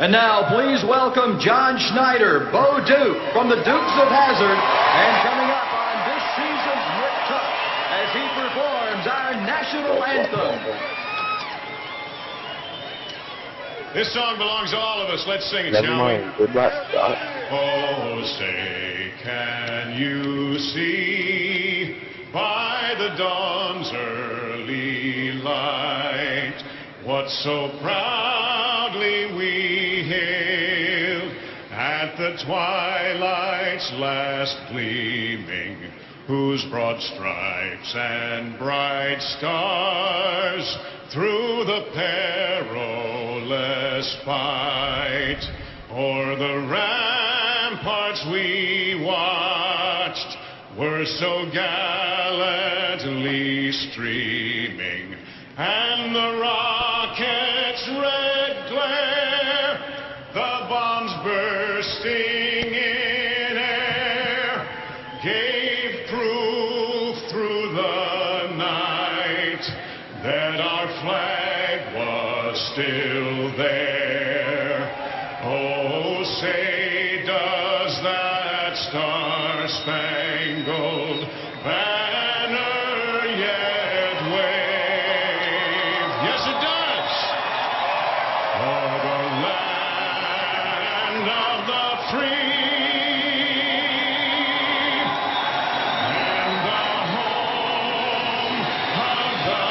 And now, please welcome John Schneider, Bo Duke, from the Dukes of Hazzard, and coming up on this season's Whip Cup as he performs our national anthem. This song belongs to all of us. Let's sing it, shall we? Goodbye, Scott. Oh, say, can you see by the dawn's early light what so proudly we hailed at the twilight's last gleaming, whose broad stripes and bright stars through the perilous fight o'er the ramparts we watched were so gallantly streaming, and the rocket's red glare, the bombs bursting in air, gave proof through the night that our flag was still there. Oh, say, does that star-spangled banner yet wave? Yes, it does. For the land of the free and the home of the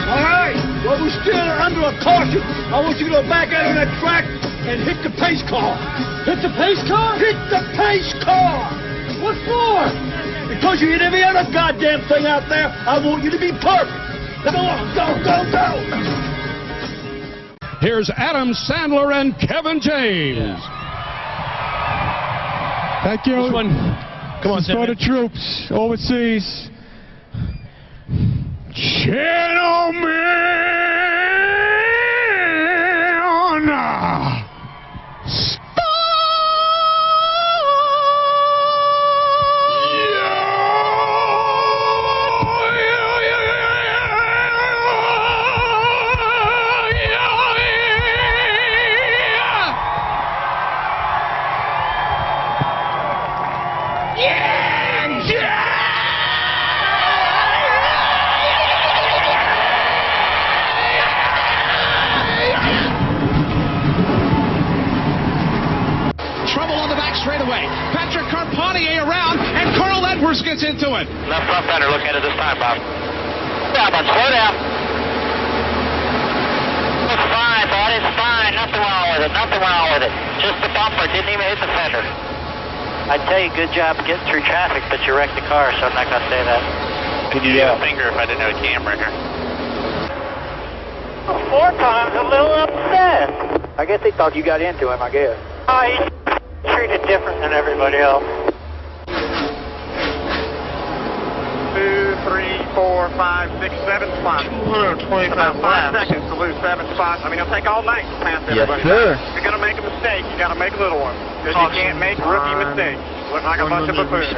All right, well, we're still under a caution. I want you to go back out on that track and hit the pace car. Hit the pace car? Hit the pace car! What for? Because you hit every other goddamn thing out there, I want you to be perfect. Come on, go, go, go! Here's Adam Sandler and Kevin James. Thank you. This one. Come on, for the troops overseas. Gentlemen, gets into it. Left front fender, look at it this time, Bob. Yeah, but slow down. It's fine, bud, it's fine. Nothing wrong with it, nothing wrong with it. Just the bumper, didn't even hit the fender. I'd tell you, good job getting through traffic, but you wrecked the car, so I'm not going to say that. Could you use a finger if I didn't have a camera here? Well, 4 times, a little upset. I guess they thought you got into him, I guess. He's treated different than everybody else. 2, 3, 4, 5, 6, 7 spots. 225 about 5 seconds to lose 7 spots. I mean, it'll take all night to pass everybody. Yes, sir. If you're going to make a mistake, you got to make a little one. Because you can't make rookie mistakes. Look like a bunch of buffoons.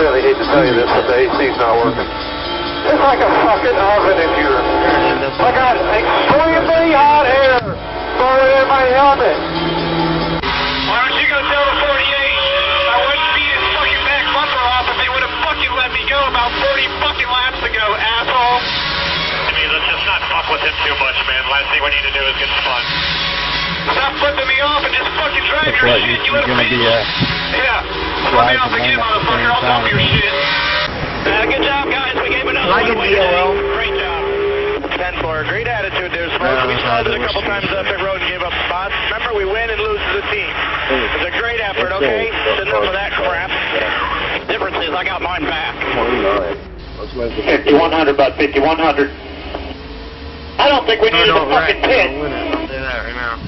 Really hate to tell you this, but the AC's not working. It's like a fucking oven in here. I got extremely hot air blowing in my helmet. Why don't you go tell the 48 I wouldn't beat his fucking back bumper off if they would have fucking let me go about 40 fucking laps ago, asshole. I mean, let's just not fuck with him too much, man. Last thing we need to do is get fun. Stop flipping me off and just fucking drive your shit, you little bitch. Yeah. Flip me off again, motherfucker. I'll dump your shit. Good job, guys. We gave another one away today. Great job. 10-4. Great attitude there, Smoke. We started a couple times up pit road and gave up spots. Remember, we win and lose as a team. It was a great effort, okay? It's enough of that crap. The difference is I got mine back. 5100, bud. 5100. I don't think we needed a fucking pit. I'll say that right now.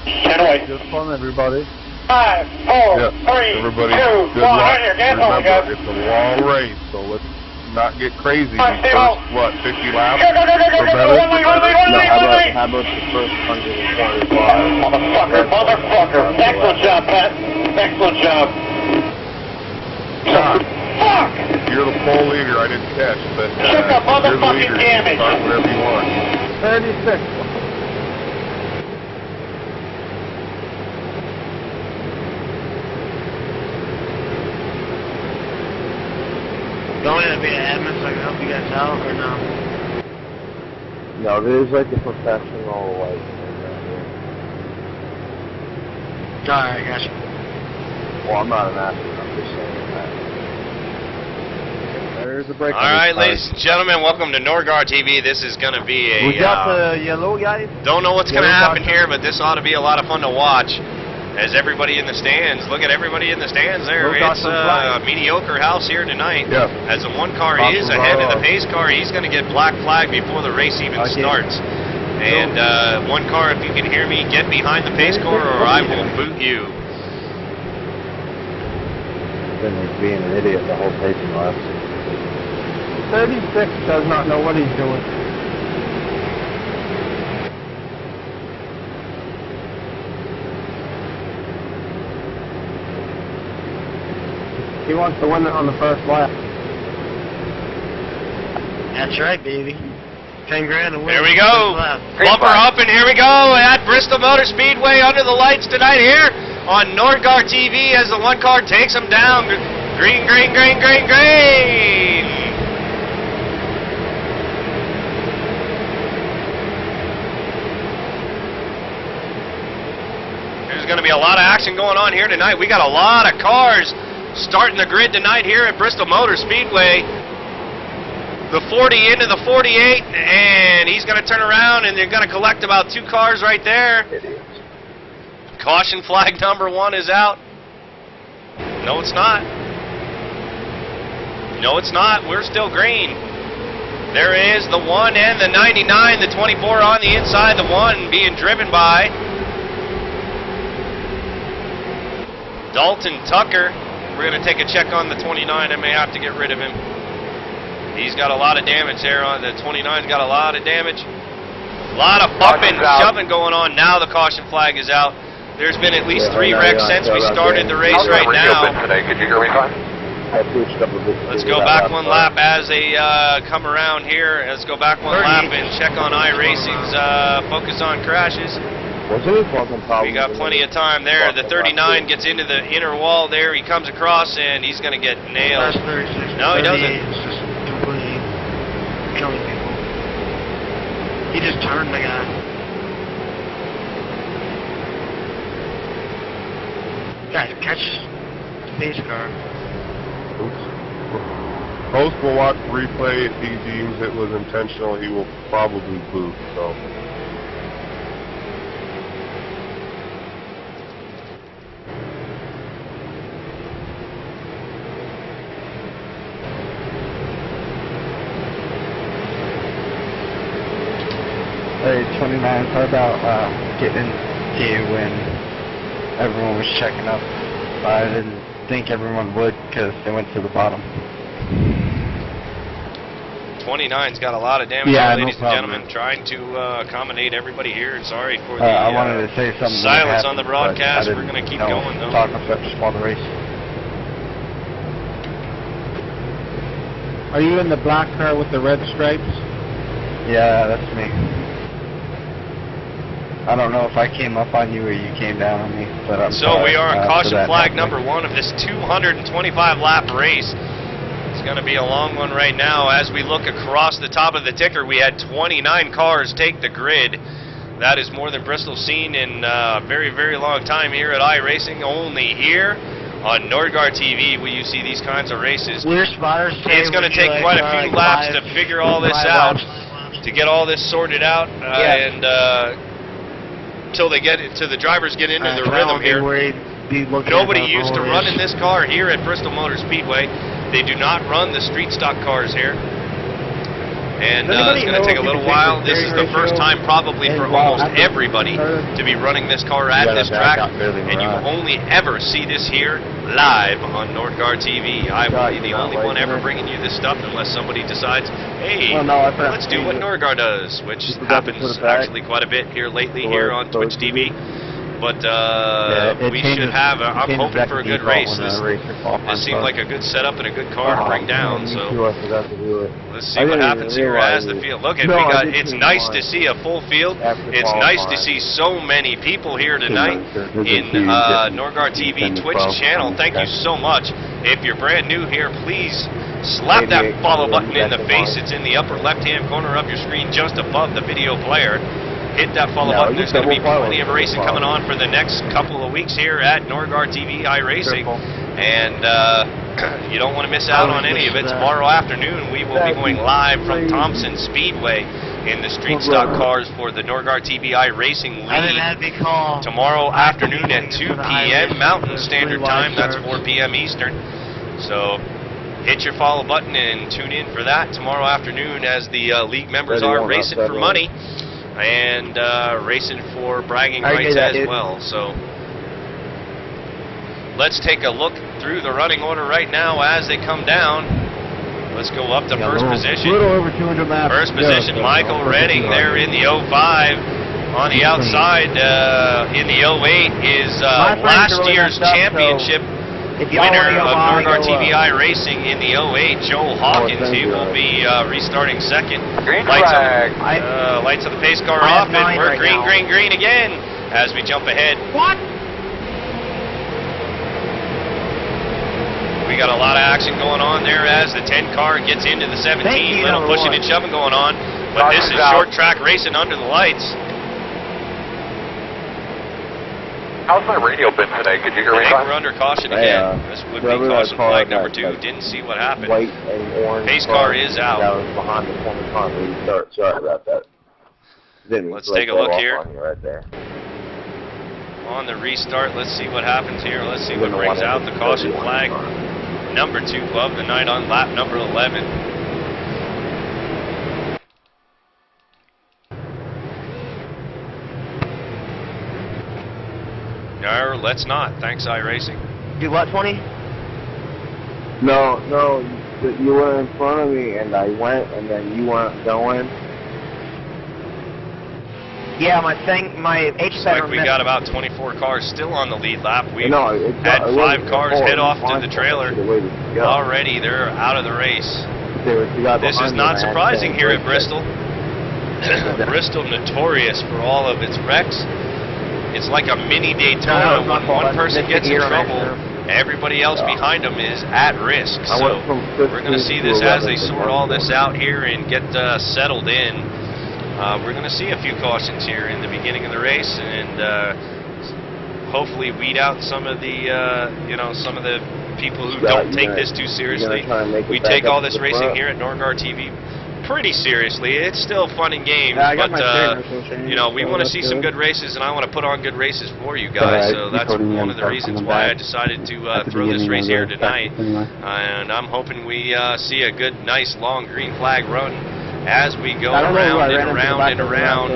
10 away. Good fun, everybody. 5, 4, 3, 2, 1. Right here. Gas on, guys. It's a long race, so let's not get crazy. All right, stay low. What, 50 laps? Go, go, go, go, go, go, go, one lead, one lead, one lead, one lead. How about the first 125. Motherfucker. Excellent job, Pat. Excellent job. John, Fuck! you're the pole leader. I didn't catch, but Check the you're the motherfucking leader. damage. Start whatever you want. 36. Don't have to be an admin so I can help you guys out, or no? No, there's like a professional, like, Alright, gotcha. well, I'm not an athlete, I'm just saying that. There's a break. All right, ladies and gentlemen, welcome to Norgar TV. This is going to be a... We got the yellow guy. don't know what's going to Yellow happen box. here, but this ought to be a lot of fun to watch. As everybody in the stands, look at everybody in the stands there. Yellow box It's on a flag. mediocre house here tonight. Yeah. As the one car Box is is ahead of the all pace car, he's going to get black flag before the race even Okay. starts. And one car, if you can hear me, get behind the pace car or I will boot you. Then he's being an idiot the whole pacing lap. 36 does not know what he's doing. He wants to win it on the first lap. That's right, baby. 10 grand to win. There we go. Bumper up, and here we go at Bristol Motor Speedway under the lights tonight here on Norgar TV as the one car takes them down. Green, green, green, green, green. There's going to be a lot of action going on here tonight. We got a lot of cars starting the grid tonight here at Bristol Motor Speedway. The 40 into the 48, and he's going to turn around, and they're going to collect about 2 cars right there. Caution flag number 1 is out. No, it's not. No, it's not. We're still green. There is the 1 and the 99, the 24 on the inside, the 1 being driven by Dalton Tucker. We're going to take a check on the 29. I may have to get rid of him. He's got a lot of damage there. On the 29's got a lot of damage. A lot of bumping and shoving going on. Now the caution flag is out. There's been at least 3 wrecks since we started the race right now. Could you hear me fine? I pushed up a bit. Let's go back one lap as they come around here. Let's go back one lap and check on iRacing's focus on crashes. Wasn't he fucking We got plenty of time there. The 39 gets into the inner wall there. He comes across and he's going to get nailed. First 36, No, he 38, doesn't. It's just completely killing people. He just turned the guy. Guys, catch the pace car. Host will watch the replay. If he deems it was intentional, he will probably boot. So. Hey, 29, sorry about getting to you when everyone was checking up. I didn't think everyone would because they went to the bottom. 29's got a lot of damage, Yeah, ladies no and problem. gentlemen. Trying to accommodate everybody here. And sorry for the I wanted to say something. silence on the but I broadcast. We're didn't going to keep know going, though. Talking such a small race. Are you in the black car with the red stripes? Yeah, that's me. I don't know if I came up on you or you came down on me, but I'm So sorry, we are on for caution that flag happening. number 1 of this 225 lap race. It's going to be a long one right now. As we look across the top of the ticker, we had 29 cars take the grid. That is more than Bristol's seen in a very, very long time here at iRacing. Only here on Norgar TV will you see these kinds of races. We're spotters today. It's going to Would take you quite a like, few laps to figure all this out, to get all this sorted out, and until they get the drivers get into the rhythm here. Nobody used to run in this car here at Bristol Motor Speedway. They do not run the street stock cars here. And it's going to take a little while. This is the first time probably for almost everybody to be running this car at this track, and you will only ever see this here live on NordGuard TV. I will be the only one ever bringing you this stuff unless somebody decides, hey, let's do what NordGuard does, which happens actually quite a bit here lately here on Twitch TV. But we should have, I'm hoping for a good race. This seemed like a good setup and a good car to bring down, so let's see what happens here as the field. Look, it's nice to see a full field. It's nice to see so many people here tonight in NordGuard TV Twitch channel. Thank you so much. If you're brand new here, please slap that follow button in the face. It's in the upper left-hand corner of your screen just above the video player. Hit that follow button. There's going to be plenty of racing coming on for the next couple of weeks here at NordGuard TV iRacing. And you don't want to miss out on any of it. Tomorrow afternoon, we will be going live from Thompson Speedway in the street stock cars for the NordGuard TV iRacing League. Tomorrow afternoon at 2 p.m. Mountain Standard Time. That's 4 p.m. Eastern. So hit your follow button and tune in for that tomorrow afternoon as the league members are racing for money and racing for bragging rights as well. So let's take a look through the running order right now as they come down. Let's go up to first position. First position, Michael Redding there in the 05. On the outside in the 08 is last year's championship winner of NordGuard TV iRacing in the 08, Joel Hawkins. He will be restarting second. Lights of the pace car off, and we're green again as we jump ahead. What? We got a lot of action going on there as the 10 car gets into the 17. Little pushing and shoving going on, but this is short track racing under the lights. How's my radio been today? Could you hear me? We're under caution again. This would be caution flag number 2. Didn't see what happened. Pace car is out. That was behind the corner car. Sorry about that. Let's take a look here. On the restart, let's see what happens here. Let's see what brings out the caution flag. Number 2 of the night on lap number 11. No, let's not. Thanks, iRacing. Do what, 20? No, you were in front of me, and I went, and then you weren't going. Yeah, my HSAT. Looks like we got about 24 cars still on the lead lap. We've had 5 cars head off to the trailer. Already, they're out of the race. This is not surprising here at Bristol. Bristol notorious for all of its wrecks. It's like a mini Daytona. When one person gets in trouble, everybody else behind them is at risk. So we're going to see this as they sort all this out here and get settled in. We're going to see a few cautions here in the beginning of the race, and hopefully weed out some of the some of the people who don't take this too seriously. We take all this racing here at NordGuard TV pretty seriously. It's still fun and games, but we want to see some good races, and I want to put on good races for you guys. So that's one of the reasons why I decided to throw this race here tonight. And I'm hoping we see a good, nice, long green flag run as we go around and around and around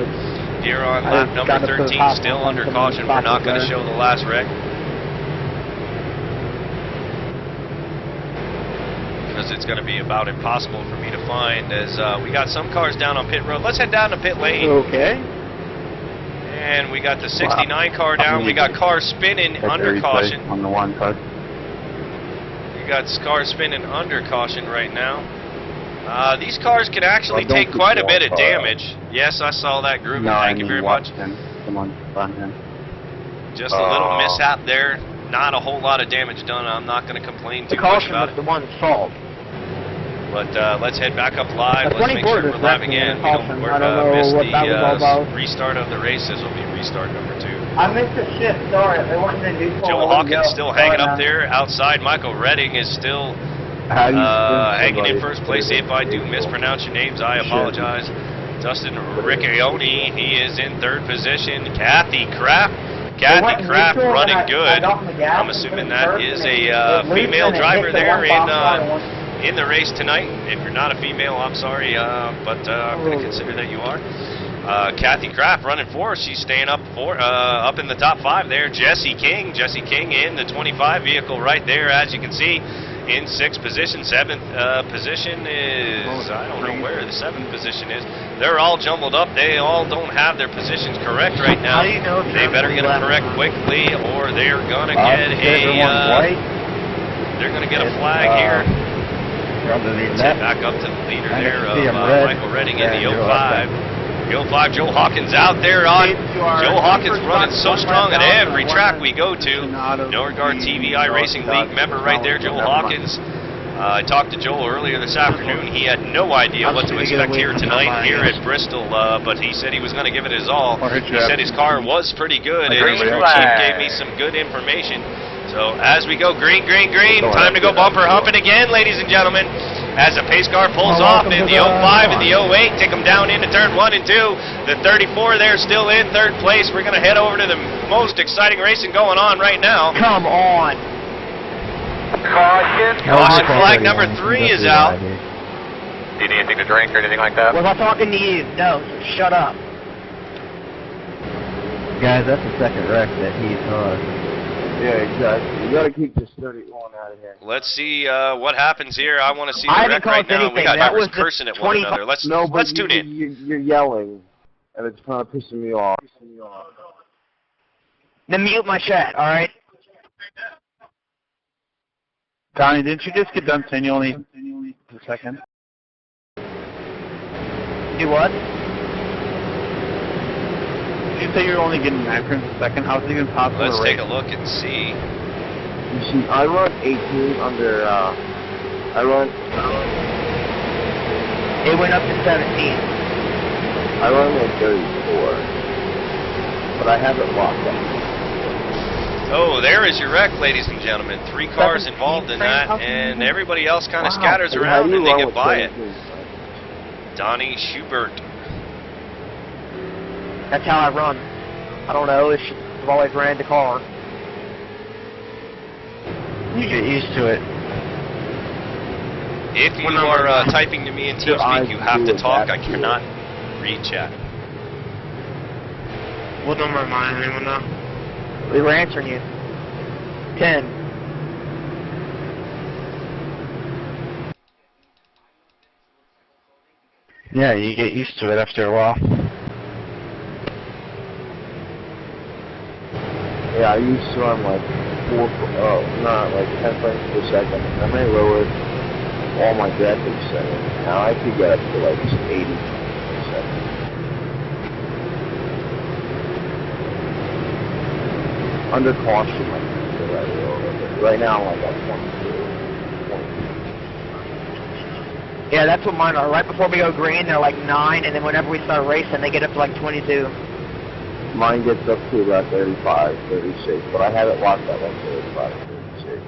here on lap number 13. Still under caution. We're not going to show the last wreck, because it's going to be about impossible for me to find, as we got some cars down on pit road. Let's head down to pit lane. Okay. And we got the 69 car down. We got cars spinning under caution. On the one car. We got cars spinning under caution right now. These cars can actually take quite a bit of damage. Yes, I saw that, Groovin. Thank you very much. Come on, find him. Just a little mishap there. Not a whole lot of damage done. I'm not going to complain too much about it. The one fault. But let's head back up live. Let's make sure we're live again. We don't miss the restart of the race. This will be restart number 2. I missed the shift. Sorry, they wanted to do. Joel Hawkins still hanging up there outside. Michael Redding is still hanging in first place. If I do mispronounce your names, I apologize. Dustin Riccioni, he is in 3rd position. Kathy Kraft running good. I'm assuming that is a female driver there in the race tonight. If you're not a female, I'm sorry, but I'm going to consider that you are. Kathy Kraft running fourth. She's staying up in the top 5 there. Jessie King in the 25 vehicle right there, as you can see, in 6th position. 7th position is, I don't know where the 7th position is. They're all jumbled up. They all don't have their positions correct right now. How do you know if they better get them correct quickly, or they're gonna get a flag here. Back up to the leader there of Michael Redding in the 05. The 05, Joe Hawkins out there on. Joe Hawkins running so strong at every track we go to. No Regard TVI Racing League member right there, Joe Hawkins. I talked to Joel earlier this afternoon. He had no idea what to expect here tonight here at Bristol, but he said he was going to give it his all. He said his car was pretty good, and his crew chief gave me some good information. So as we go green, time to go bumper humping again, ladies and gentlemen. As the pace car pulls off in the 05 and the 08, take them down into turn 1 and 2. The 34 there still in 3rd place. We're going to head over to the most exciting racing going on right now. Come on. Caution flag number 3 is out. Do you need anything to drink or anything like that? Was I talking to you? No, shut up. Guys, that's the 2nd wreck that he's on. Yeah, exactly. You gotta keep this 31 out of here. Let's see what happens here. I want to see the wreck right now. We got drivers cursing at one another. Let's tune in. You're yelling, and it's kind of pissing me off. Then mute my chat, all right? Donnie, didn't you just get done saying you only a second? Do what? Did you say you're only getting accurate in a second? How is it even possible? Let's take a look and see. You see, I run 18 under, It went up to 17. I run like 34, but I have it locked up. Oh, there is your wreck, ladies and gentlemen. 3 cars involved in that, and everybody else kind of scatters around and they get by it. Donnie Schubert. That's how I run. I don't know. I've always ran the car. You get used to it. If you are typing to me in TeamSpeak, you have to talk. I cannot read chat. What number am I? Anyone know? We were answering you. 10. Yeah, you get used to it after a while. Yeah, I used to run like 10 frames per second. I may lower all my graphics settings. Now I could get up to like 80 frames per second. Under caution, like right now I'm like at 22. Yeah, that's what mine are. Right before we go green, they're like 9, and then whenever we start racing, they get up to like 22. Mine gets up to about 35, 36, but I have it locked at like 35, 36.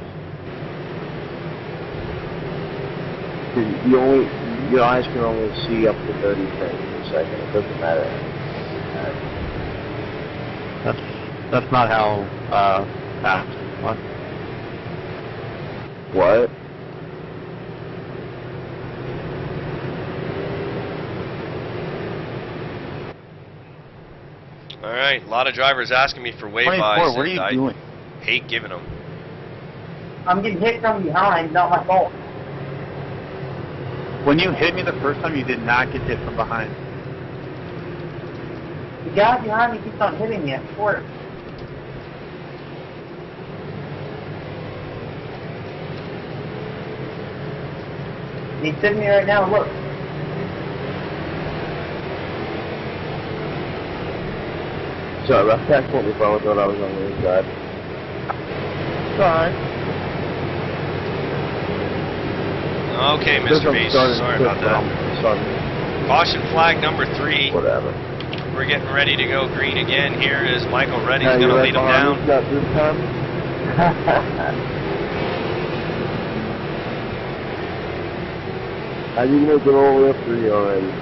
Your eyes can only see up to 30 frames per second. It doesn't matter. That's not how fast. What? All right, a lot of drivers asking me for wave-bys. What are you doing? Hate giving them. I'm getting hit from behind, not my fault. When you hit me the first time, you did not get hit from behind. The guy behind me keeps on hitting me, I swear. He's sitting here right now, look. Sorry, rough pack 45, I thought I was on the inside. Sorry. Okay, Mr. Beast, sorry about that. Caution flag number 3. Whatever. We're getting ready to go green again. Here is Michael Redding's going to lead them down. How do you make it all the way up 3 already?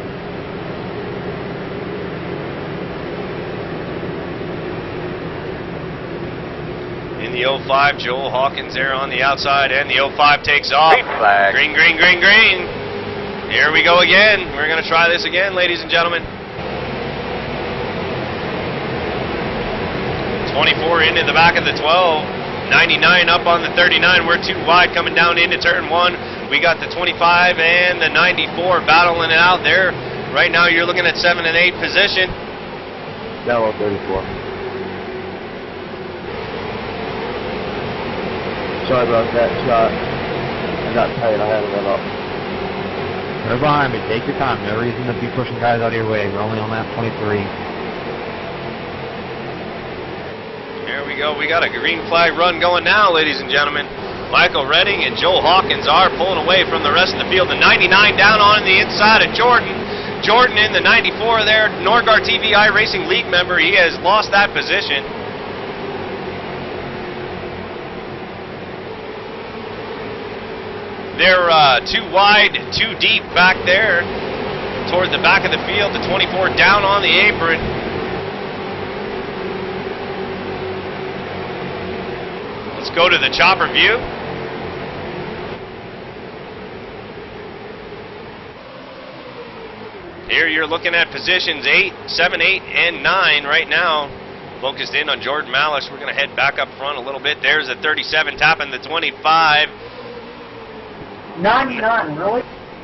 In the 05, Joel Hawkins there on the outside, and the 05 takes off. Green flag. Green, green, green, green. Here we go again. We're going to try this again, ladies and gentlemen. 24 into the back of the 12. 99 up on the 39. We're too wide coming down into turn 1. We got the 25 and the 94 battling it out there. Right now you're looking at 7 and 8 position. Yellow 34. Sorry about that shot. I got tight. I had to run up. They're behind me. Take your time. No reason to be pushing guys out of your way. We're only on lap 23. Here we go. We got a green flag run going now, ladies and gentlemen. Michael Redding and Joel Hawkins are pulling away from the rest of the field. The 99 down on the inside of Jordan. Jordan in the 94 there. Norgar TVI Racing League member. He has lost that position. They're too wide, too deep back there toward the back of the field. The 24 down on the apron. Let's go to the chopper view. Here you're looking at positions 8, 7, 8, and 9 right now. Focused in on Jordan Malice. We're going to head back up front a little bit. There's a 37 tapping the 25. 99, really?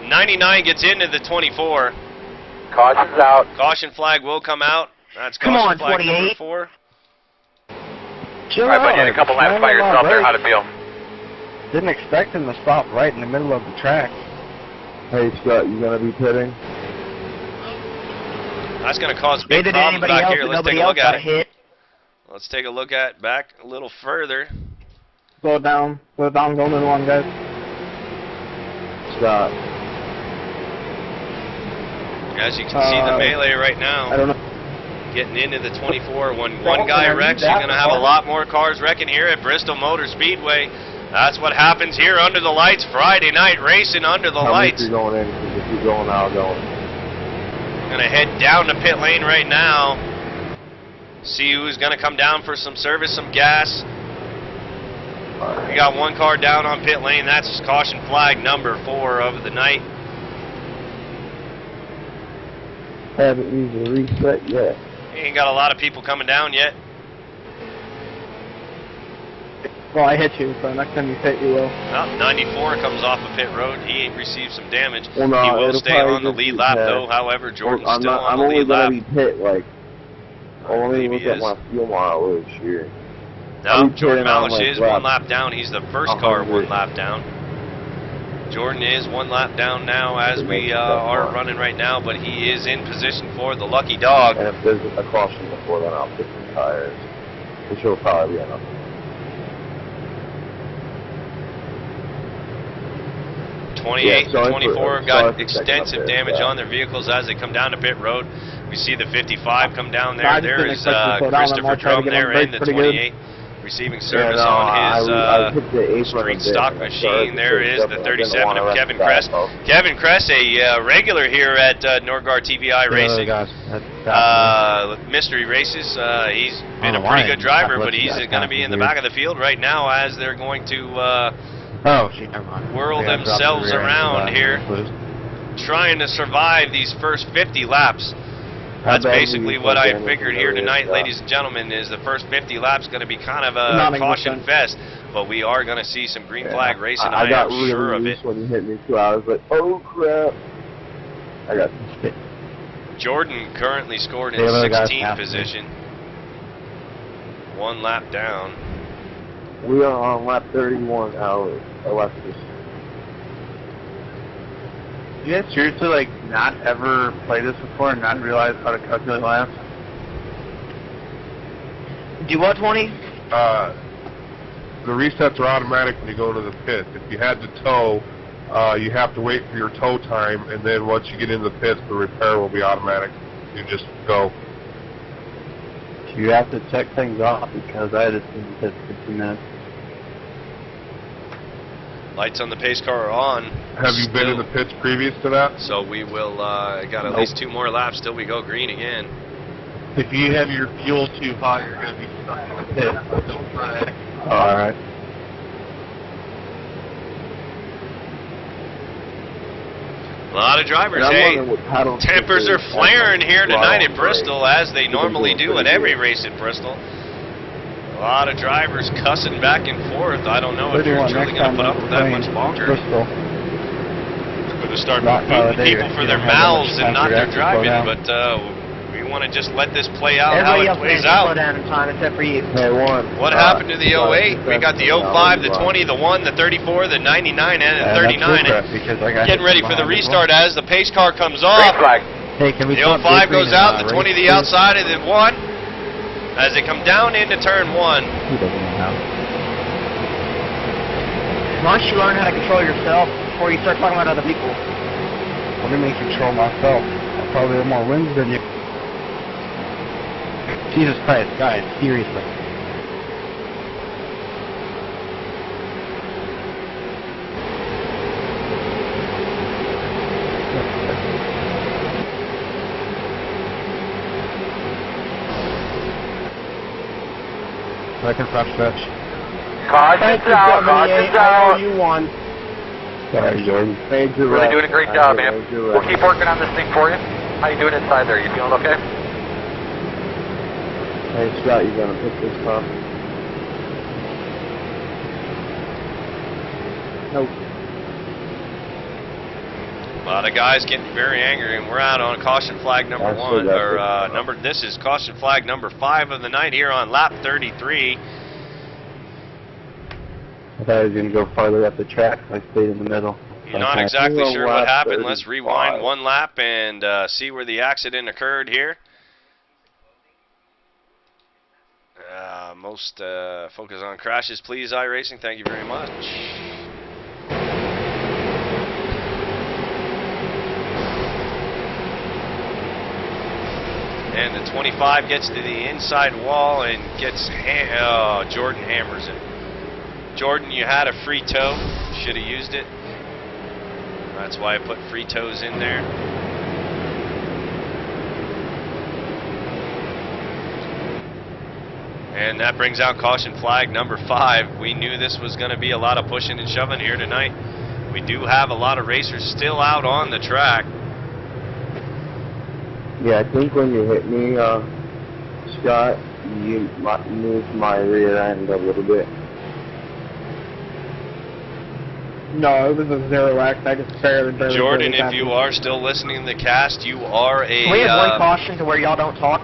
99 gets into the 24. Caution's out. Caution flag will come out. That's Come caution on, flag 28. number 4. Chill All right, out. but you had a couple laps by yourself there. How'd it feel? Didn't expect him to stop right in the middle of the track. Hey, Scott, you going to be pitting? That's going to cause big Did problems anybody back else here. that Let's take nobody a look else at got it. hit? Let's take a look at back a little further. Slow it down. Slow it down. Going in one, guys. Scott. As you can see the melee right now. I don't know. Getting into the 24. When one guy wrecks, you're going to have a lot more cars wrecking here at Bristol Motor Speedway. That's what happens here under the lights. Friday night racing under the lights. How much are going in? Because if you're going out, going. Going to head down to pit lane right now. See who's going to come down for some service, some gas. We got one car down on pit lane. That's caution flag number 4 of the night. Haven't used a reset yet. Ain't got a lot of people coming down yet. Well, I hit you, so next time you hit, you will. Well, 94 comes off of pit road. He received some damage. Well, no, he will it'll stay on the probably lead just lap, be though. However, Jordan's I'm still not, on I'm the only lead lap. going to be pit, like, let me Maybe look at is. my fuel mileage here. No, I'm Jordan pitting on, Malish like, is lap 1 lap down. He's the first car 100. 1 lap down. Jordan is 1 lap down now as we are running right now, but he is in position for the lucky dog. And if there's a caution before, then I'll put the tires, which will probably be enough. 28 Yeah, and 24 sorry got for extensive checking up there, damage on their vehicles as they come down to pit road. We see the 55 come down No, I there. just There didn't is expect you to slow down. Christopher I'm trying Drum to get there on in the brakes pretty 28. good. Receiving service I on hit the his apron street a bit. stock I machine. started There to is pick the up, I didn't 37 wanna of wreck Kevin the Kress. guy, folks. Kevin Kress, a regular here at Norgar TVI Racing. Mystery Races. He's been a pretty good driver, but he's going to be in the back of the field right now as they're going to whirl themselves around here, trying to survive these first 50 laps. That's basically what I figured here tonight, ladies and gentlemen, is the first 50 laps going to be kind of a caution fest, but we are going to see some green flag racing. I got am really sure of it. loose when you hit me too. I was like, oh crap. I got spit. Jordan currently scored in The other guy 16th position. 1 lap down. We are on lap 31 hours. Alexis. You guys seriously, like, not ever play this before and not realize how to calculate laps? Do what, 20? The resets are automatic when you go into the pit. If you had to tow, you have to wait for your tow time, and then once you get in the pits, the repair will be automatic. You just go. You have to check things off because I had to see the pits for 2 minutes. Lights on the pace car are on. Have you been in the pits previous to that? So we will, got at least 2 more laps till we go green again. If you have your fuel too high, you're going to be stuck in the pit. Don't try it. All right. A lot of drivers, hey, tempers are flaring here tonight at Bristol, as they normally do at every race at Bristol. A lot of drivers cussing back and forth. I don't know if you're truly going to put up with that much longer. Bristol. Going to start booting people for their mouths and not their driving, but we want to just let this play out how it plays out. Slow down in time except for you. What happened to the 08? We got the 05, the 20, the 1, the 34, the 99, and the 39. And getting ready for the restart as the pace car comes off. Hey, can we the 05 goes out, the 20 the outside, and then 1 as they come down into turn 1. Once you learn how to control yourself before you start talking about other people. Let me control myself. I probably have more wins than you. Jesus Christ, guys, seriously. Second front stretch. Caution's out, caution's out. You won. Sorry, Jordan. Really doing a great job, man. We'll keep working on this thing for you. How you doing inside there? You feeling okay? Hey, Scott, you gonna pick this up? Nope. A lot of guys getting very angry, and we're out on caution flag number 1, or this is caution flag number 5 of the night here on lap 33. I thought I was gonna go farther up the track, so I stayed in the middle. You're not exactly sure what happened. Let's rewind 1 lap and see where the accident occurred here. Most focus on crashes, please, iRacing. Thank you very much. And the 25 gets to the inside wall and gets Jordan hammers it. Jordan, you had a free toe. Should have used it. That's why I put free toes in there. And that brings out caution flag number 5. We knew this was going to be a lot of pushing and shoving here tonight. We do have a lot of racers still out on the track. Yeah, I think when you hit me, Scott, you moved my rear end a little bit. No, it was a 0X. I just barely Jordan, if you are still listening to the cast, you are a... Can we have one caution to where y'all don't talk?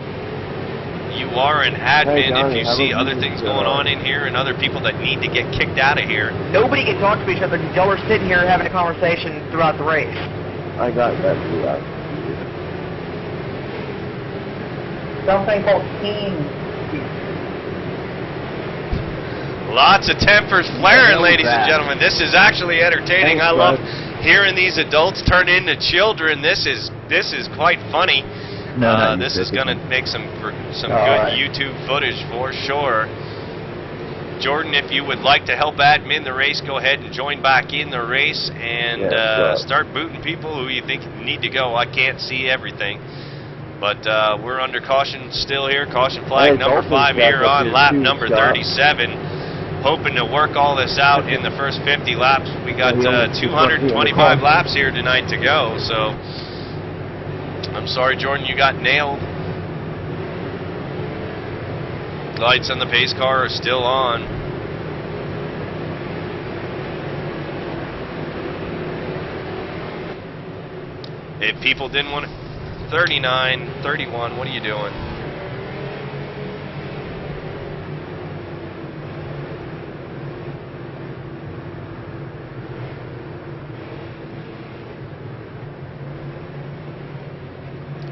You are an admin if you see other things going on in here and other people that need to get kicked out of here. Nobody can talk to each other because y'all are sitting here having a conversation throughout the race. I got that throughout. Something called team. Lots of tempers flaring, ladies and gentlemen. This is actually entertaining. I love hearing these adults turn into children. This is quite funny. This is going to make some good YouTube footage for sure. Jordan, if you would like to help admin the race, go ahead and join back in the race and start booting people who you think need to go. I can't see everything. But we're under caution still here. Caution flag number 5 here on lap number 37. Hoping to work all this out in the first 50 laps. We got 225 laps here tonight to go. So I'm sorry, Jordan, you got nailed. Lights on the pace car are still on. If people didn't want to... 39, 31, what are you doing?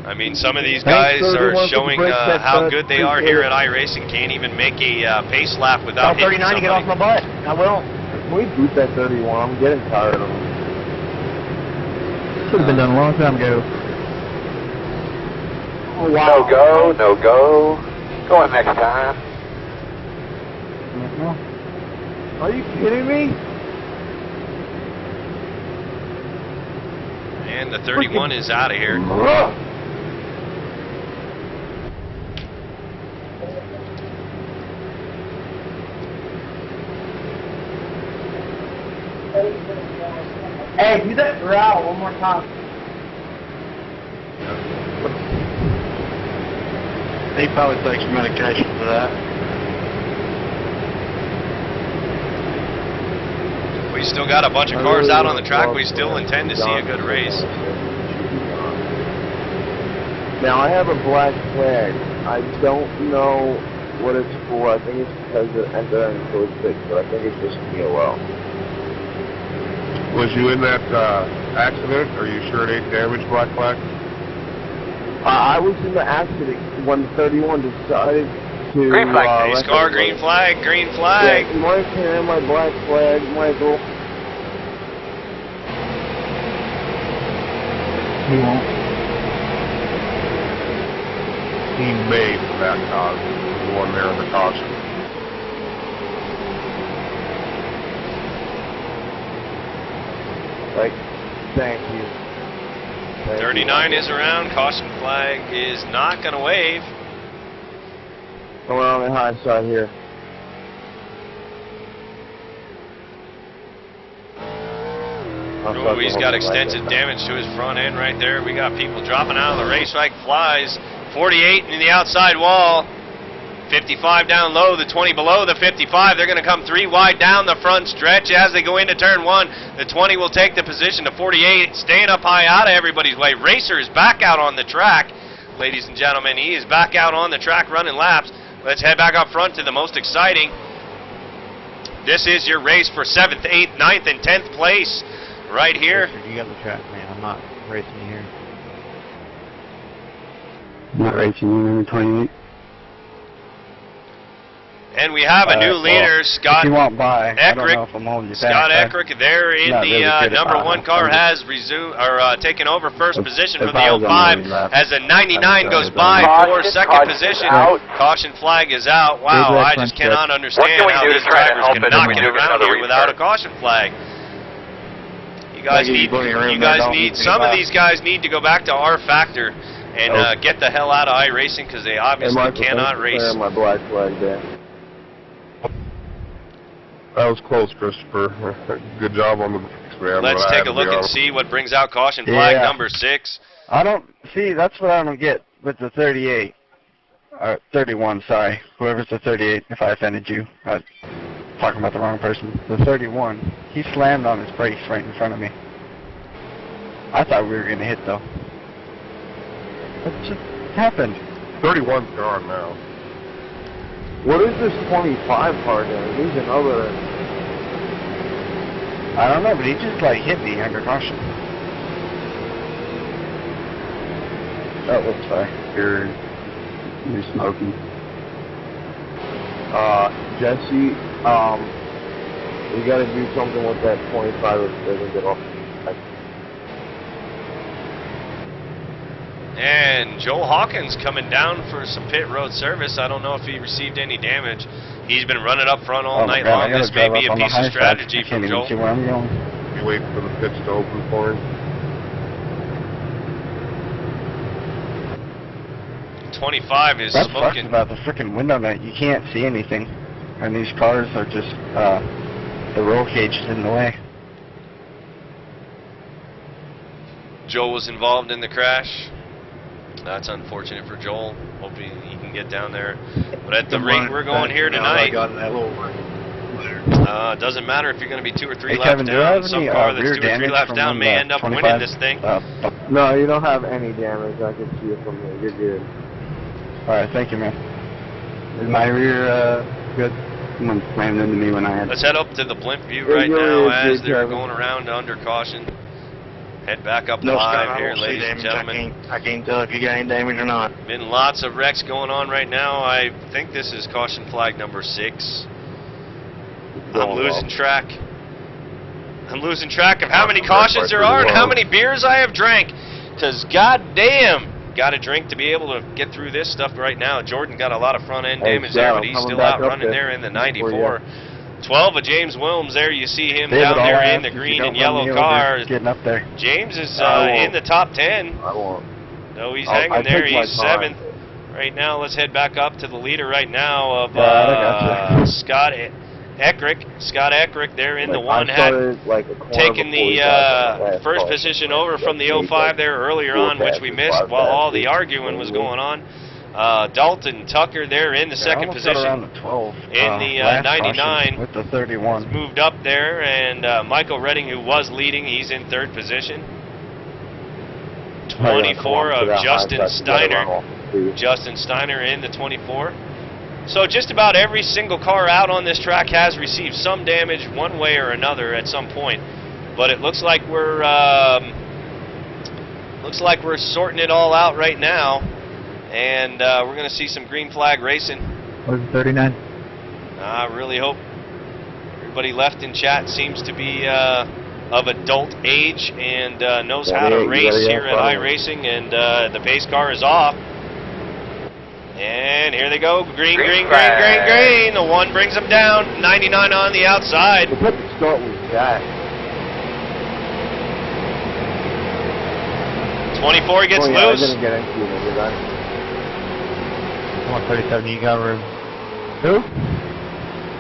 I mean, some of these guys are showing how good they are here at iRacing. Can't even make a pace lap without hitting 39 to get off my butt. I will. Can we beat that 31? I'm getting tired of them. Should have been done a long time ago. Oh, wow. No go, no go. Going next time. Are you kidding me? And the 31 is out of here. Hey, do that growl one more time. He probably takes medication for that. We still got a bunch of cars out on the track. We still intend to see a good race. Now, I have a black flag. I don't know what it's for. I think it's because it entered in code 6, but I think it's just POL. Was you in that accident? Are you sure it ain't damaged, black flag? I was in the accident when 31 decided to... Green flag. Police car, green flag, green flag. Yeah, Mike and my black flag, Michael. He won't. He made that cause. The one there in the caution. Like, thank you. 39 is around. Caution flag is not going to wave. Coming on the high side here. Oh, he's got extensive damage to his front end right there. We got people dropping out of the racetrack. Flies 48 in the outside wall. 55 down low, the 20 below the 55. They're going to come 3 wide down the front stretch as they go into turn 1. The 20 will take the position to 48, staying up high out of everybody's way. Racer is back out on the track, ladies and gentlemen. He is back out on the track running laps. Let's head back up front to the most exciting. This is your race for 7th, 8th, 9th, and 10th place right here. You got the track, man. I'm not racing here. Not racing you, number 28. And we have a new leader, Scott Eckrick. Scott Eckrick there in the number 1 car has taken over first position from the 05 as the 99 goes by for second position. Caution flag is out. Wow, I just cannot understand how these drivers cannot get around here without a caution flag. You guys need some of these guys need to go back to R Factor and get the hell out of iRacing because they obviously cannot race. My black flag there. That was close, Christopher. Good job on the brakes, man. Let's take a look and see what brings out caution flag number 6. I don't see. That's what I don't get with the 38. 31, sorry. Whoever's the 38, if I offended you. I was talking about the wrong person. The 31, he slammed on his brakes right in front of me. I thought we were going to hit, though. What just happened? 31's gone now. What is this 25 car doing? He's another... I don't know, but he just, like, hit me under caution. Oh, whoops, sorry. You're smoking. Jesse, you gotta do something with that 25 if it doesn't get off. And Joel Hawkins coming down for some pit road service. I don't know if he received any damage. He's been running up front all night long. This may be a piece of strategy from Joel. You waiting for the pits to open for him? 25 is smoking. That's about the freaking window net. You can't see anything. And these cars are just, the roll cage is in the way. Joel was involved in the crash. That's unfortunate for Joel. Hope he can get down there. But at the rate we're going here tonight, doesn't matter if you're going to be 2 or 3 laps down. Some car that's 2 or 3 laps down may end up winning this thing. No, you don't have any damage. I can see it from here. You're good. Alright, thank you, man. Is my rear good? Someone slammed into me when I had... Let's head up to the blimp view right now as they're going around under caution. Head back up live here, ladies and gentlemen. I can't tell if you got any damage or not. Been lots of wrecks going on right now. I think this is caution flag number 6. I'm losing track. I'm losing track of how many cautions there are and how many beers I have drank. Because goddamn, got to drink to be able to get through this stuff right now. Jordan got a lot of front end damage there, but he's still out running there in the 94. 12 of James Williams there. You see him down there in the green and yellow car. Getting up there. James is in the top 10. I won't. No, he's hanging there. He's 7th. Right now, let's head back up to the leader right now of Scott Scott Eckrick there in the Like, one, I had started, like, a corner taken before he the got to first car. position over from the Like, 05 there earlier four on, which we passes, missed five while all the passes. arguing was going on. Dalton Tucker there in the second position. Around the 12. In the last 99. caution with the 31. Moved up there, and Michael Redding, who was leading, he's in third position. 24 of Justin Steiner. Justin Steiner in the 24. So just about every single car out on this track has received some damage one way or another at some point. But it looks like we're sorting it all out right now, and we're going to see some green flag racing. What is it, 39? I really hope everybody left in chat seems to be of adult age and knows how to race here at iRacing, and the pace car is off. And here they go, green. The one brings them down, 99 on the outside. The pit start was Jack. 24 gets loose. I didn't get into it, did I? I'm on 37, you got room. Who?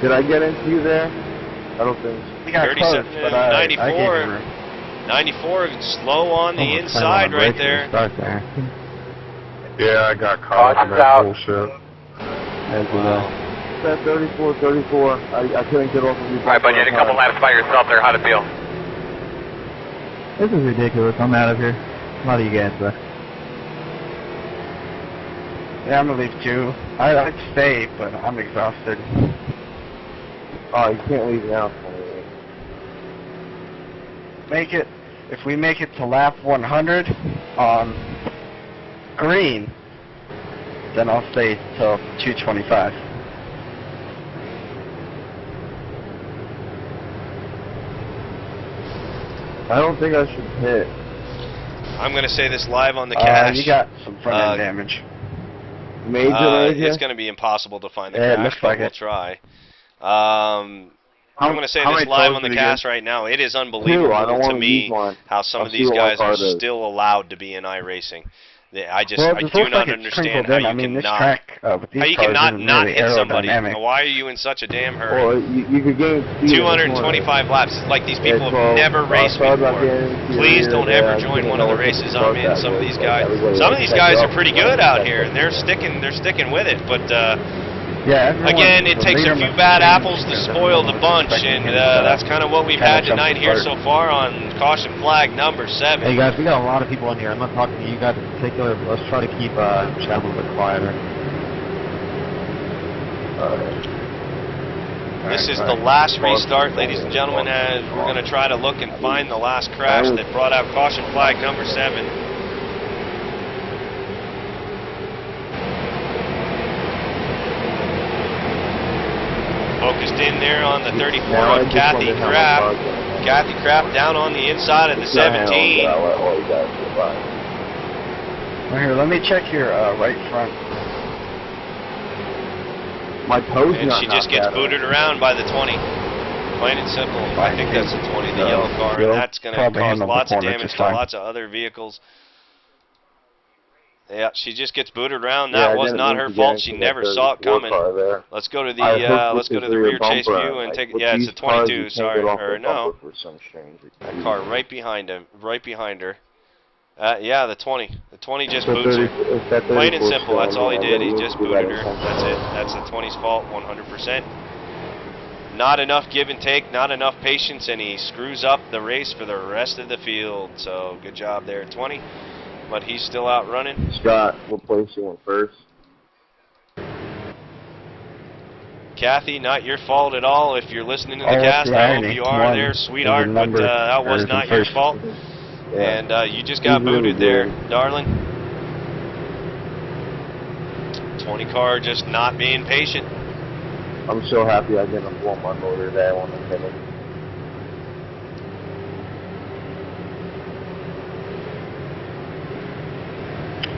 Did I get into you there? I don't think so. We got 37 close, but 94. I gave you room. 94 slow on the inside right there. Yeah, I got caught up in that bullshit. Wow. That 34. I couldn't get off of you. Alright, bud, you had a couple laps by yourself there. How'd it feel? This is ridiculous. I'm out of here. A lot of you guys, but Yeah, I'm going to leave too. I'd stay, but I'm exhausted. Oh, you can't leave now. If we make it to lap 100 on green, then I'll stay till 225. I don't think I should hit. I'm going to say this live on the cache. You got some front end damage. Major? It's going to be impossible to find the Yeah, it crash, looks but like we'll it. try. I'm going to say this live on the cast right now. It is unbelievable to me how some of these guys are still allowed to be in iRacing. I do not understand how you cannot not hit somebody. Why are you in such a damn hurry? Well, you could gain 225 laps. It's like these people have never raced before. Please don't ever join one of the races I'm in. Some of these guys are pretty good out here, and they're sticking with it. But again, it takes a few bad apples to spoil the bunch, and that's kind of what we've had tonight here so far on caution flag number 7. Hey guys, we got a lot of people in here. I'm not talking to you guys in particular, but let's try to keep chat a little bit quieter. This is the last restart, ladies and gentlemen, as we're going to try to look and find the last crash that brought out caution flag number 7. Focused in there on the 34 of Kathy Kraft. Kathy Kraft down on the inside of the 17. Well, here, let me check your right front. My toes. And she just gets booted around by the 20. Plain and simple. I think that's the 20, the yellow car, and that's going to cause lots of damage to lots of other vehicles. Yeah, she just gets booted around. That was not her fault. She never saw it coming. Let's go to the rear chase view and take it. Yeah, it's a 22. Sorry, or no. That car right behind him, right behind her. Yeah, the 20. The 20 just boots her. Plain and simple. That's all he did. He just booted her. That's it. That's the 20's fault, 100%. Not enough give and take, not enough patience, and he screws up the race for the rest of the field. So good job there, 20. But he's still out running. Scott, what place you want first? Kathy, not your fault at all. If you're listening to the cast, I hope you are there, sweetheart. But that was not your fault. And you just got booted there, darling. 20 car just not being patient. I'm so happy I didn't blow my motor there when I hit it.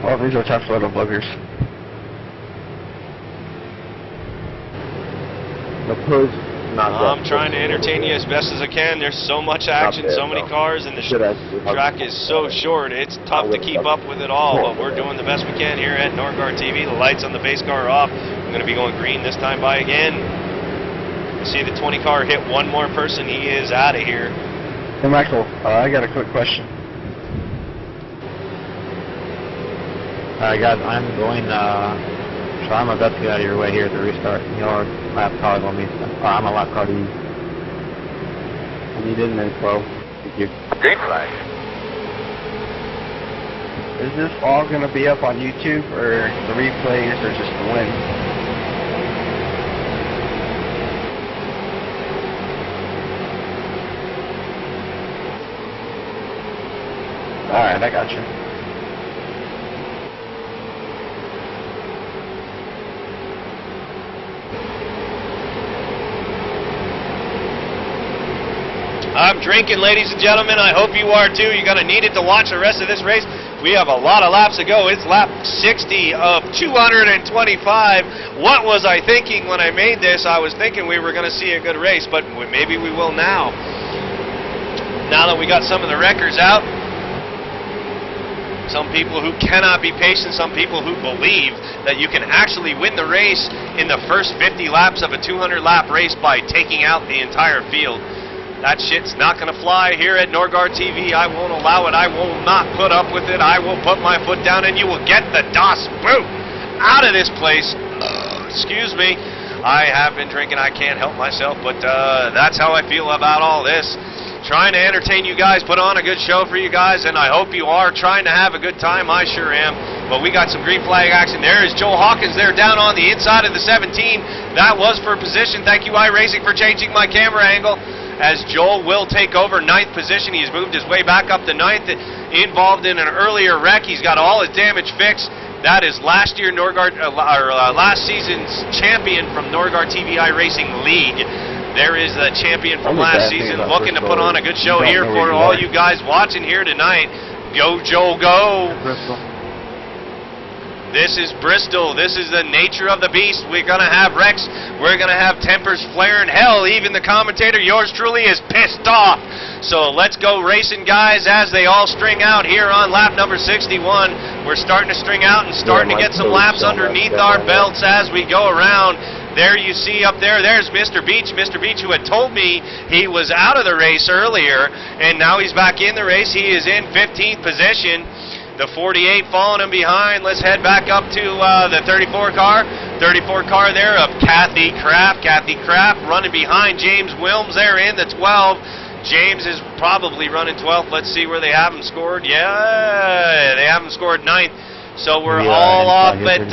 Well, these are tough little boogers. I'm trying to entertain you as best as I can. There's so much action, so many cars, and the track is so short. It's tough to keep up with it all, but we're doing the best we can here at Norgard TV. The lights on the base car are off. I'm going to be going green this time by again. See the 20 car hit one more person. He is out of here. Hey, Michael, I got a quick question. Alright, guys, I'm going, try my best to get out of your way here at the restart. Your lap car on me. I'm a lap car to you. I need in there, 12. Thank you. Green flag. Is this all going to be up on YouTube, or the replays, or just the win? Alright, I got you. I'm drinking, ladies and gentlemen. I hope you are too. You're going to need it to watch the rest of this race. We have a lot of laps to go. It's lap 60 of 225. What was I thinking when I made this? I was thinking we were going to see a good race, but maybe we will now. Now that we got some of the wreckers out, some people who cannot be patient, some people who believe that you can actually win the race in the first 50 laps of a 200-lap race by taking out the entire field. That shit's not going to fly here at Norgard TV. I won't allow it. I will not put up with it. I will put my foot down, and you will get the DOS boot out of this place. Excuse me. I have been drinking. I can't help myself, but that's how I feel about all this. Trying to entertain you guys, put on a good show for you guys, and I hope you are trying to have a good time. I sure am. But we got some green flag action. There is Joel Hawkins there down on the inside of the 17. That was for position. Thank you, iRacing, for changing my camera angle. As Joel will take over 9th position. He's moved his way back up to 9th, involved in an earlier wreck. He's got all his damage fixed. That is last year last season's champion from Norgard TV iRacing League. There is the champion from last season, looking to put on a good show here for all you guys watching here tonight. Go, Joel, go! Bristol. This is Bristol. This is the nature of the beast. We're going to have wrecks. We're going to have tempers flaring. Hell, even the commentator, yours truly, is pissed off. So let's go racing, guys, as they all string out here on lap number 61. We're starting to string out and starting to get some laps underneath our belts as we go around. There you see up there, there's Mr. Beach. Mr. Beach, who had told me he was out of the race earlier, and now he's back in the race. He is in 15th position. The 48 following him behind. Let's head back up to the 34 car. 34 car there of Kathy Kraft. Kathy Kraft running behind James Wilms there in the 12. James is probably running 12th. Let's see where they have him scored. Yeah, they have him scored 9th. So we're all off at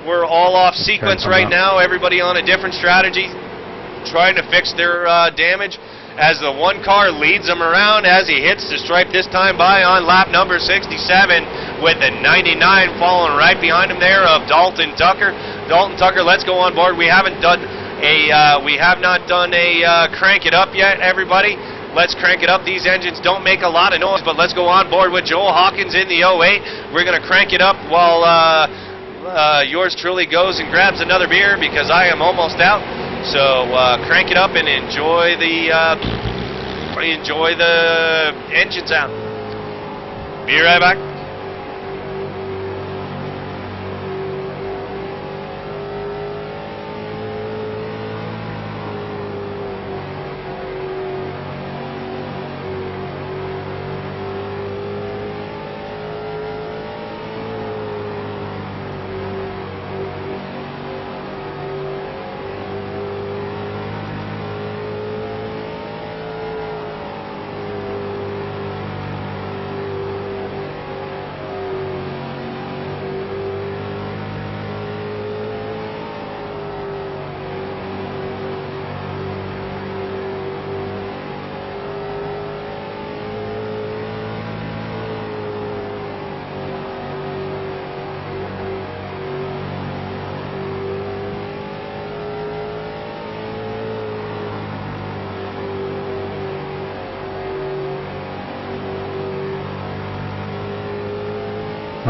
we're all off sequence right now. Everybody on a different strategy, trying to fix their damage. As the one car leads him around as he hits the stripe this time by on lap number 67 with the 99 following right behind him there of Dalton Tucker. Dalton Tucker, let's go on board. We have not done a crank it up yet, everybody. Let's crank it up. These engines don't make a lot of noise, but let's go on board with Joel Hawkins in the 08. We're going to crank it up while yours truly goes and grabs another beer because I am almost out. So crank it up and enjoy the engine sound. Be right back.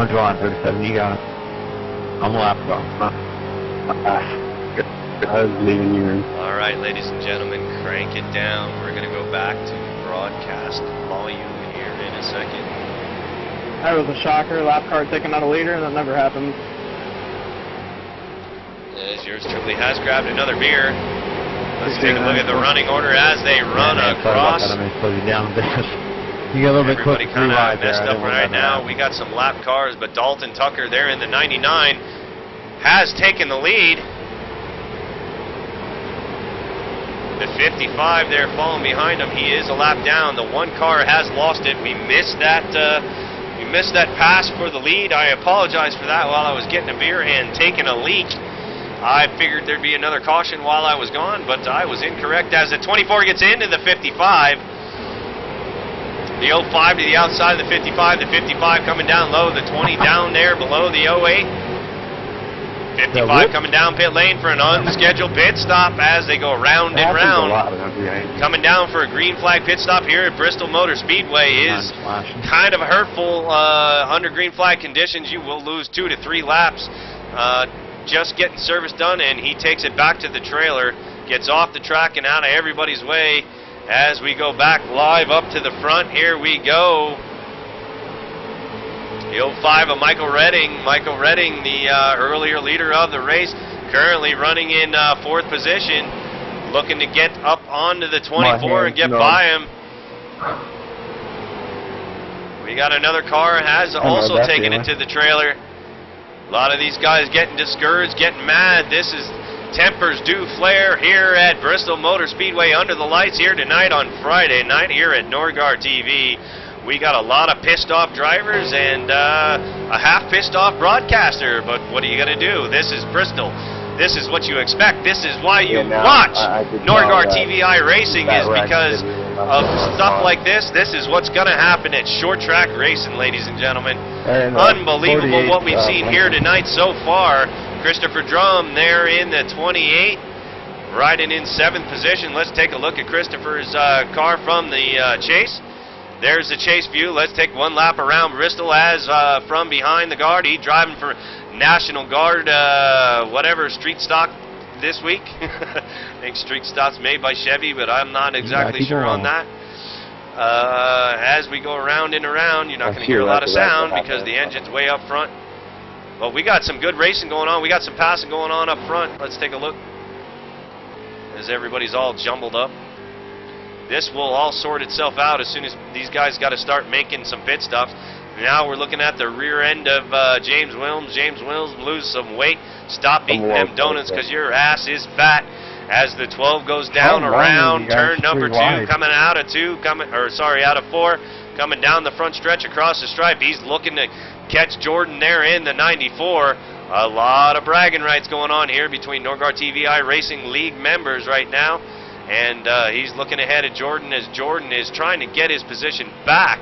I'm drawing 37. You got it. I'm a lap car. I was leaving you. All right, ladies and gentlemen, crank it down. We're going to go back to broadcast volume here in a second. That was a shocker. Lap car taking out a leader, and that never happened. As yours truly has grabbed another beer. Let's take a look at the running order as they run across. You get a little bit close Everybody to kind 3 of wide there. messed up right now. We got some lap cars, but Dalton Tucker there in the 99 has taken the lead. The 55 there falling behind him. He is a lap down. The one car has lost it. We missed that pass for the lead. I apologize for that while I was getting a beer and taking a leak. I figured there'd be another caution while I was gone, but I was incorrect as the 24 gets into the 55. The 05 to the outside of the 55. The 55 coming down low. The 20 down there below the 08. 55 coming down pit lane for an unscheduled pit stop as they go round and round. Coming down for a green flag pit stop here at Bristol Motor Speedway is kind of hurtful. Under green flag conditions, you will lose 2 to 3 laps. Just getting service done, and he takes it back to the trailer, gets off the track and out of everybody's way as we go back live up to the front. Here we go. The 05 of Michael Redding. Michael Redding, the earlier leader of the race, currently running in 4th position, looking to get up onto the 24 and get by him. We got another car has also taken it to the trailer. A lot of these guys getting discouraged, getting mad. This is tempers do flare here at Bristol Motor Speedway under the lights here tonight on Friday night here at Norgar TV. We got a lot of pissed off drivers and a half pissed off broadcaster, but what are you going to do? This is Bristol. This is what you expect. This is why you watch Norgar TVI Racing, is because of stuff like this. This is what's going to happen at short track racing, ladies and gentlemen. Unbelievable what we've seen here tonight so far. Christopher Drum there in the 28, riding in 7th position. Let's take a look at Christopher's car from the chase. There's the chase view. Let's take one lap around Bristol as from behind the guard. He's driving for National Guard, whatever, street stock this week. I think street stock's made by Chevy, but I'm not exactly sure on that. As we go around and around, you're not going to hear a lot of sound because the engine's way up front. But we got some good racing going on. We got some passing going on up front. Let's take a look as everybody's all jumbled up. This will all sort itself out as soon as these guys got to start making some pit stops. Now we're looking at the rear end of James Wilms. James Wilms lose some weight. Stop eating them donuts because your ass is fat. As the 12 goes down around turn number 2, coming out of 2, out of 4, coming down the front stretch across the stripe. He's looking to catch Jordan there in the 94. A lot of bragging rights going on here between Norgar TVI Racing League members right now. And he's looking ahead at Jordan as Jordan is trying to get his position back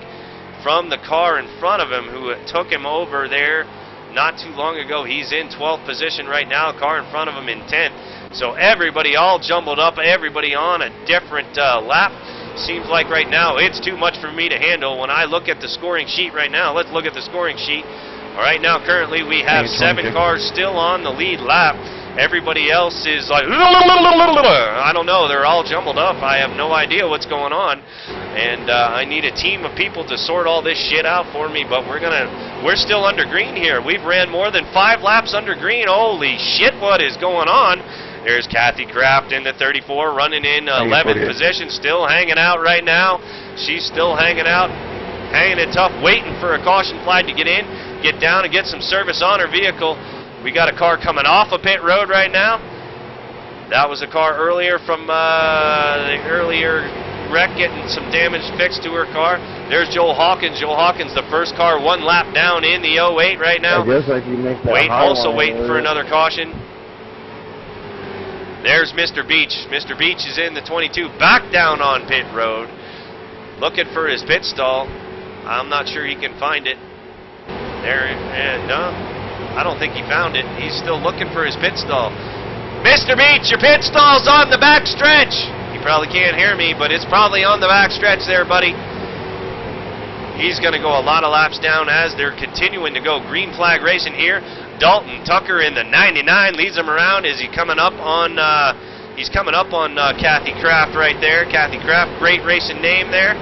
from the car in front of him who took him over there not too long ago. He's in 12th position right now, car in front of him in 10th. So everybody all jumbled up, everybody on a different lap. Seems like right now it's too much for me to handle. When I look at the scoring sheet right now, let's look at the scoring sheet. All right, now currently we have 7 cars still on the lead lap. Everybody else is like, I don't know, they're all jumbled up. I have no idea what's going on. And I need a team of people to sort all this shit out for me, but we're still under green here. We've ran more than 5 laps under green. Holy shit, what is going on? There's Kathy Kraft in the 34, running in 11th position, still hanging out right now. She's still hanging out, hanging it tough, waiting for a caution flag to get in, get down and get some service on her vehicle. We got a car coming off a pit road right now. That was a car earlier from the earlier wreck, getting some damage fixed to her car. There's Joel Hawkins. Joel Hawkins, the first car 1 lap down in the 08 right now. I guess like you make that also waiting for another caution. There's Mr. Beach. Mr. Beach is in the 22, back down on pit road, looking for his pit stall. I'm not sure he can find it. There, and no, I don't think he found it. He's still looking for his pit stall. Mr. Beach, your pit stall's on the back stretch. You probably can't hear me, but it's probably on the back stretch there, buddy. He's going to go a lot of laps down as they're continuing to go green flag racing here. Dalton Tucker in the 99 leads him around. Is he coming up on? He's coming up on Kathy Kraft right there. Kathy Kraft, great racing name there.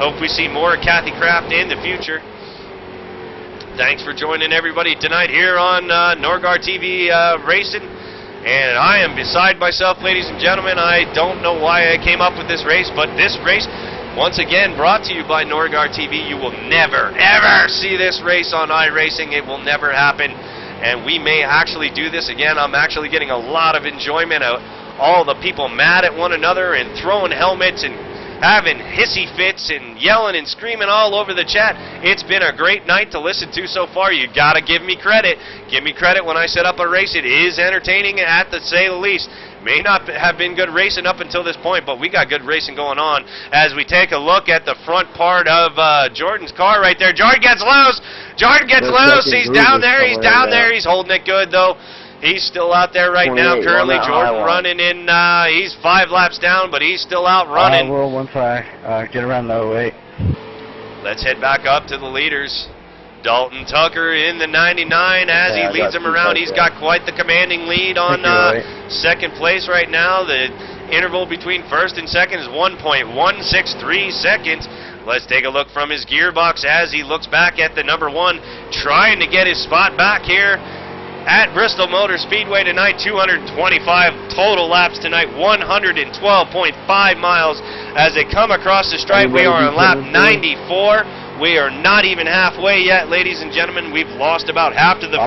Hope we see more of Kathy Kraft in the future. Thanks for joining everybody tonight here on Norgar TV Racing. And I am beside myself, ladies and gentlemen. I don't know why I came up with this race, but this race, once again, brought to you by Norgard TV. You will never, ever see this race on iRacing. It will never happen. And we may actually do this again. I'm actually getting a lot of enjoyment of all the people mad at one another and throwing helmets and having hissy fits and yelling and screaming all over the chat. It's been a great night to listen to so far. You gotta give me credit. Give me credit when I set up a race. It is entertaining at the say the least. May not have been good racing up until this point, but we got good racing going on as we take a look at the front part of Jordan's car right there. Jordan gets loose. Jordan gets loose. He's down there. He's down there. He's holding it good, though. He's still out there right now. Currently, Jordan running in. He's 5 laps down, but he's still out running. Well, once I get around the 08. Let's head back up to the leaders. Dalton Tucker in the 99 as he leads him around. He's got quite the commanding lead on second place right now. The interval between first and second is 1.163 seconds. Let's take a look from his gearbox as he looks back at the number 1, trying to get his spot back here at Bristol Motor Speedway tonight. 225 total laps tonight, 112.5 miles as they come across the stripe. We are on lap 94. We are not even halfway yet, ladies and gentlemen. We've lost about half of the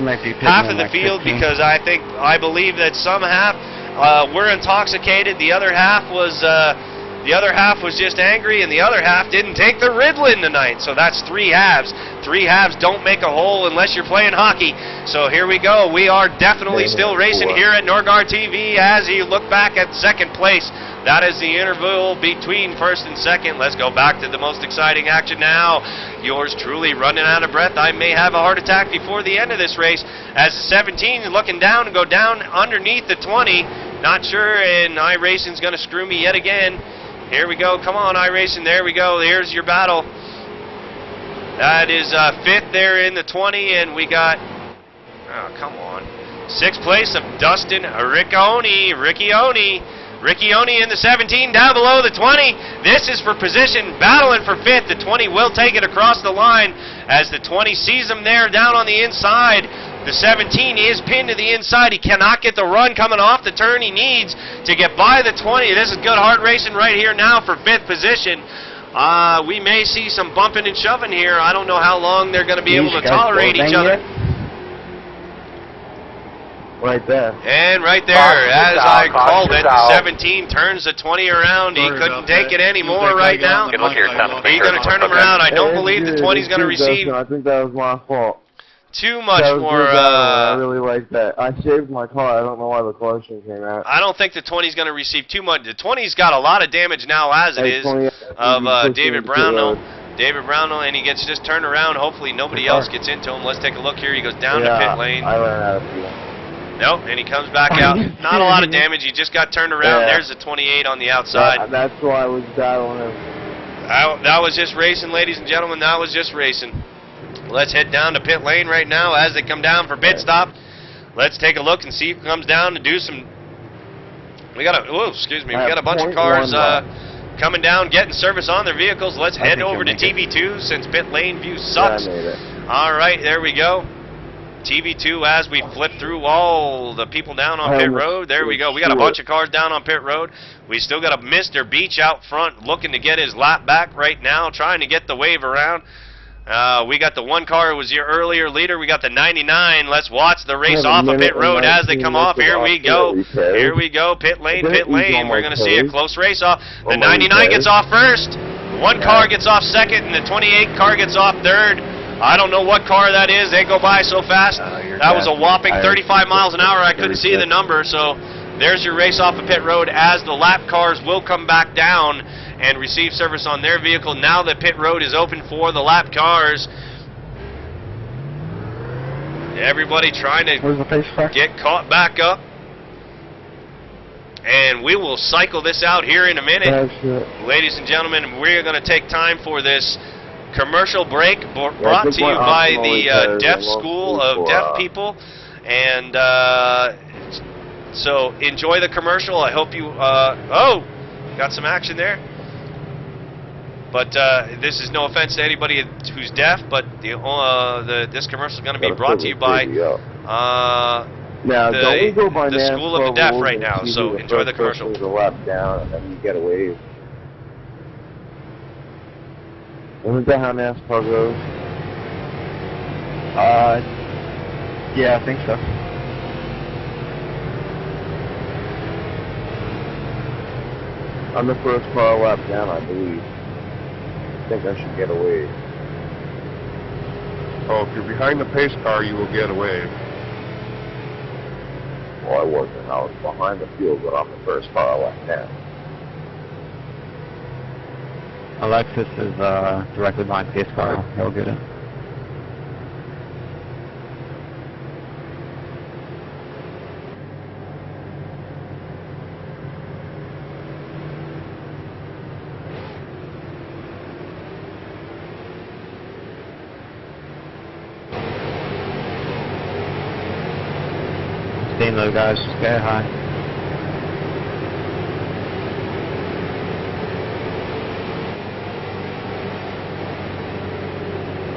field because I believe that some half were intoxicated. The other half was just angry, and the other half didn't take the Ritalin tonight. So that's 3 halves. 3 halves don't make a whole unless you're playing hockey. So here we go. We are definitely still racing here at Norgard TV as you look back at second place. That is the interval between first and second. Let's go back to the most exciting action now. Yours truly running out of breath. I may have a heart attack before the end of this race as the 17 is looking down and go down underneath the 20. Not sure, and iRacing's going to screw me yet again. Here we go. Come on, iRacing. There we go. Here's your battle. That is 5th there in the 20, and we got, oh, come on, 6th place of Dustin Riccioni in the 17, down below the 20. This is for position, battling for 5th. The 20 will take it across the line as the 20 sees him there down on the inside. The 17 is pinned to the inside. He cannot get the run coming off the turn he needs to get by the 20. This is good hard racing right here now for 5th position. We may see some bumping and shoving here. I don't know how long they're going to be able to tolerate each other. Right there. And right there, as I called it, the 17 turns the 20 around. He couldn't take it anymore right now. Are you going to turn him around? I don't believe the 20 is going to receive. I think that was my fault. Too much more. I really like that. I saved my car. I don't know why the caution came out. I don't think the 20 is going to receive too much. The 20's got a lot of damage now as it is of David Brownell. David Brownell, and he gets just turned around. Hopefully nobody else gets into him. Let's take a look here. He goes down to pit lane. I ran out of fuel. Nope, and he comes back out. Not a lot of damage. He just got turned around. Yeah. There's the 28 on the outside. That's why I was battling him. That was just racing, ladies and gentlemen. That was just racing. Let's head down to pit lane right now as they come down for pit stop. Let's take a look and see who comes down to do some. We got a bunch of cars coming down, getting service on their vehicles. Let's head over to TV2 since pit lane view sucks. All right, there we go. TV2 as we flip through all the people down on pit road. There we go. We got a bunch of cars down on pit road. We still got a Mr. Beach out front looking to get his lap back right now, trying to get the wave around. We got the 1 car who was your earlier leader. We got the 99. Let's watch the race off of pit road as they come off. Here we go. Here we go. Pit lane, pit lane. We're going to see a close race off. The 99 gets off first. 1 car gets off second, and the 28 car gets off third. I don't know what car that is. They go by so fast. That was a whopping 35 miles an hour. I couldn't see the number. So there's your race off of pit road as the lap cars will come back down and receive service on their vehicle. Now the pit road is open for the lap cars. Everybody trying to get caught back up. And we will cycle this out here in a minute. Ladies and gentlemen, we're going to take time for this commercial break brought to you by the Deaf School of Deaf People. And so enjoy the commercial. I hope you... got some action there. But this is no offense to anybody who's deaf, but this commercial is going to be brought to you by Now, don't we go by the school of the deaf right now, so enjoy the commercial. The lap down and then you get a wave. Isn't that how NASCAR goes? Yeah, I think so. I'm the first car lap down, I believe. I think I should get a wave. Oh, if you're behind the pace car, you will get a wave. Well, I wasn't. I was behind the field, but I'm the first car lap down. Alexis is directly behind pace car. He'll get it. Stay low, guys. Sky high.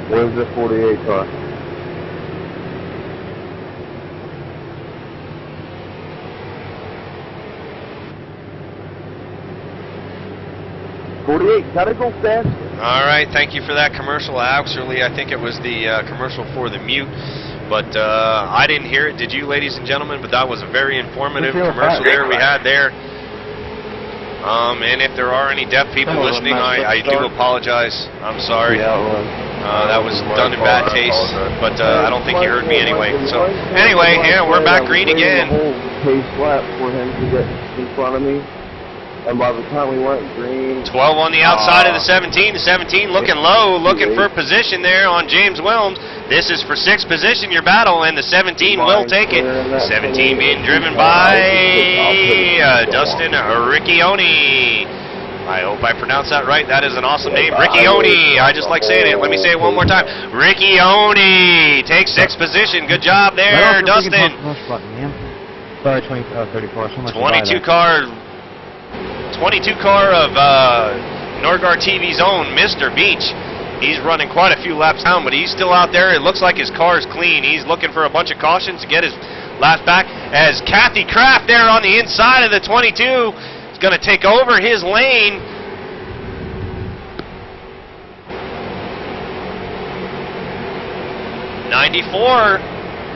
Where's the 48 car? Gotta go fast. All right, thank you for that commercial. Actually, I think it was the commercial for the mute, but I didn't hear it. Did you, ladies and gentlemen? But that was a very informative commercial there we had there. And if there are any deaf people listening, I do apologize. I'm sorry. That was done in bad taste, but I don't think you heard me anyway. So anyway, yeah, we're back green again. Pace lap for him to get in front of me. And by the time we went green... 12 on the outside of the 17. The 17 looking low, looking for position there on James Wilms. This is for 6th position, your battle, and the 17 will take it. 17 being driven by Dustin Riccioni. I hope I pronounced that right. That is an awesome name. Riccioni. I just like saying it. Let me say it one more time. Riccioni takes 6th position. Good job there, Dustin. Sorry, 34. 22 car of Norgar TV's own Mr. Beach. He's running quite a few laps down, but he's still out there. It looks like his car is clean. He's looking for a bunch of cautions to get his lap back. As Kathy Kraft there on the inside of the 22 is going to take over his lane. '94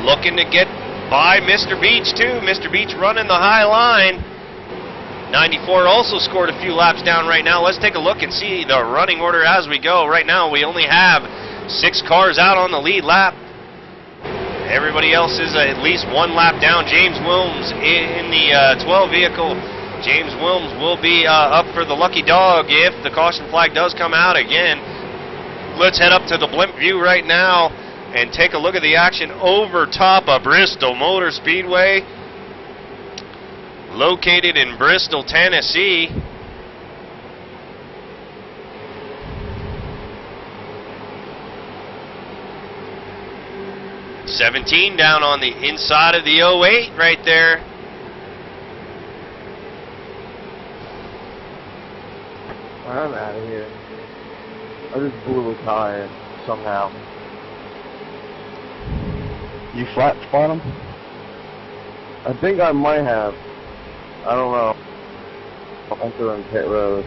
looking to get by Mr. Beach too. Mr. Beach running the high line. 94 also scored a few laps down right now. Let's take a look and see the running order as we go. Right now we only have 6 cars out on the lead lap. Everybody else is at least 1 lap down. James Wilms in the 12 vehicle. James Wilms will be up for the lucky dog if the caution flag does come out again. Let's head up to the blimp view right now and take a look at the action over top of Bristol Motor Speedway, located in Bristol, Tennessee. '17 down on the inside of the 08 right there. I'm out of here. I just blew a tire somehow. You flat spot him? I think I might have. I don't know. I'm through on pit road.